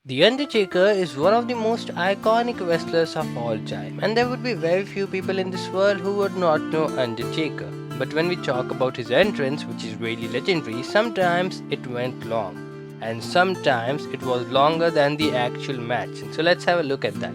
The Undertaker is one of the most iconic wrestlers of all time, and there would be very few people in this world who would not know Undertaker. But when we talk about his entrance, which is really legendary, sometimes it went long, and sometimes it was longer than the actual match. So let's have a look at that.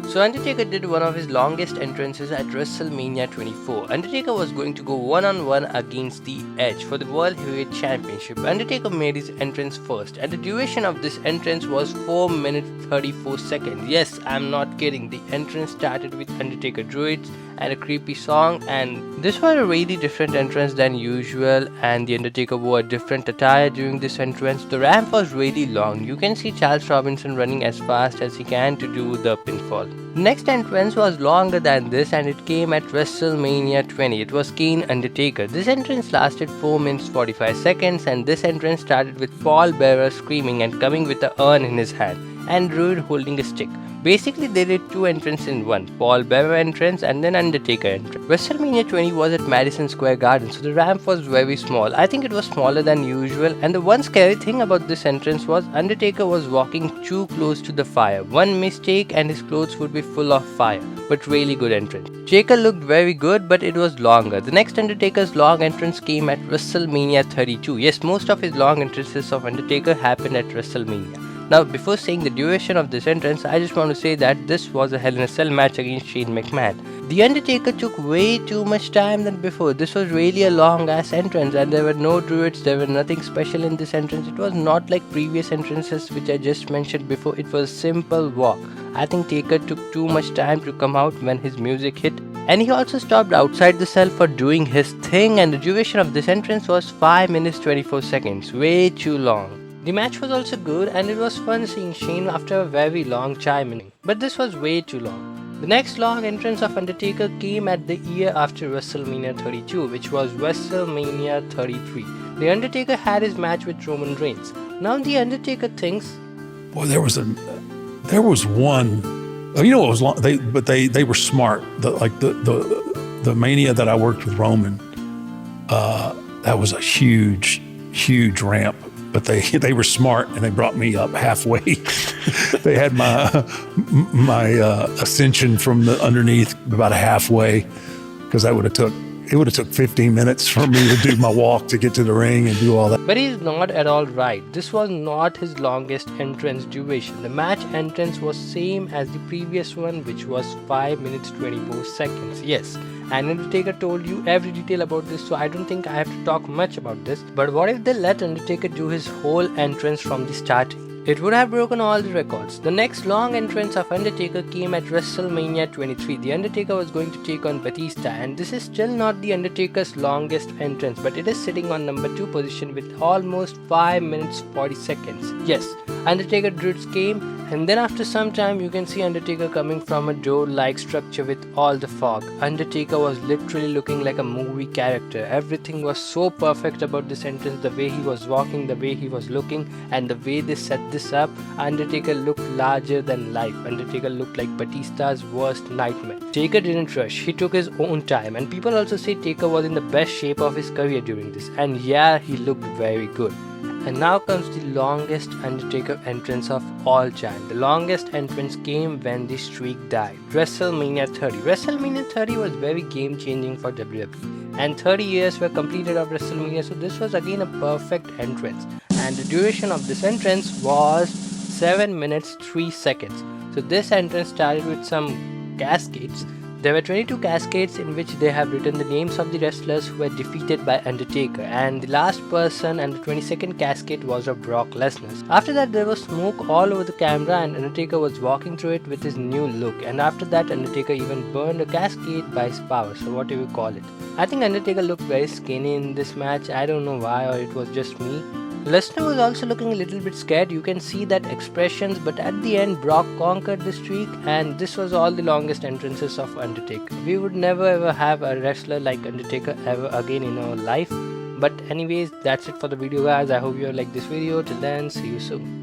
So Undertaker did one of his longest entrances at WrestleMania 24. Undertaker was going to go one-on-one against The Edge for the World Heavyweight Championship. Undertaker made his entrance first, and the duration of this entrance was 4 minutes 34 seconds. Yes, I'm not kidding. The entrance started with Undertaker druids and a creepy song, and this was a really different entrance than usual, and the Undertaker wore a different attire during this entrance. The ramp was really long. You can see Charles Robinson running as fast as he can to do the pinfall. The next entrance was longer than this, and it came at WrestleMania 20. It was Kane Undertaker. This entrance lasted 4 minutes 45 seconds, and this entrance started with Paul Bearer screaming and coming with an urn in his hand and Druid holding a stick. Basically, they did two entrances in one, Paul Bearer entrance and then Undertaker entrance. WrestleMania 20 was at Madison Square Garden, so the ramp was very small. I think it was smaller than usual, and the one scary thing about this entrance was Undertaker was walking too close to the fire. One mistake and his clothes would be full of fire, but really good entrance. Taker looked very good, but it was longer. The next Undertaker's long entrance came at WrestleMania 32. Yes, most of his long entrances of Undertaker happened at WrestleMania. Now, before saying the duration of this entrance, I just want to say that this was a Hell in a Cell match against Shane McMahon. The Undertaker took way too much time than before. This was really a long ass entrance, and there were no druids, there were nothing special in this entrance. It was not like previous entrances which I just mentioned before. It was a simple walk. I think Taker took too much time to come out when his music hit. And he also stopped outside the cell for doing his thing, and the duration of this entrance was 5 minutes 24 seconds. Way too long. The match was also good, and it was fun seeing Shane after a very long time in. But this was way too long. The next long entrance of Undertaker came at the year after WrestleMania 32, which was WrestleMania 33. The Undertaker had his match with Roman Reigns. Now the Undertaker thinks, boy, there was one. You know, it was long. They were smart. The Mania that I worked with Roman, that was a huge ramp. But they were smart, and they brought me up halfway. They had my ascension from the underneath about halfway, because it would have took 15 minutes for me to do my walk to get to the ring and do all that. But he's not at all right. This was not his longest entrance duration. The match entrance was same as the previous one, which was 5 minutes 24 seconds. Yes, and Undertaker told you every detail about this, so I don't think I have to talk much about this. But what if they let Undertaker do his whole entrance from the start? It would have broken all the records. The next long entrance of Undertaker came at WrestleMania 23. The Undertaker was going to take on Batista, and this is still not the Undertaker's longest entrance, but it is sitting on number 2 position with almost 5 minutes 40 seconds. Yes, Undertaker druids came, and then after some time you can see Undertaker coming from a door-like structure with all the fog. Undertaker was literally looking like a movie character. Everything was so perfect about this entrance, the way he was walking, the way he was looking, and the way they set this up. Undertaker looked larger than life. Undertaker looked like Batista's worst nightmare. Taker didn't rush. He took his own time, and people also say Taker was in the best shape of his career during this, and yeah, he looked very good. And now comes the longest Undertaker entrance of all time. The longest entrance came when the streak died. WrestleMania 30. WrestleMania 30 was very game changing for WWE, and 30 years were completed of WrestleMania, so this was again a perfect entrance. And the duration of this entrance was 7 minutes 3 seconds. So this entrance started with some cascades. There were 22 cascades in which they have written the names of the wrestlers who were defeated by Undertaker, and the last person and the 22nd cascade was of Brock Lesnar. After that, there was smoke all over the camera, and Undertaker was walking through it with his new look, and after that Undertaker even burned a cascade by his power, so what do you call it. I think Undertaker looked very skinny in this match. I don't know why, or it was just me. Lesnar was also looking a little bit scared. You can see that expressions, but at the end Brock conquered the streak, and this was all the longest entrances of Undertaker. We would never ever have a wrestler like Undertaker ever again in our life. But anyways, that's it for the video guys. I hope you liked this video. Till then, see you soon.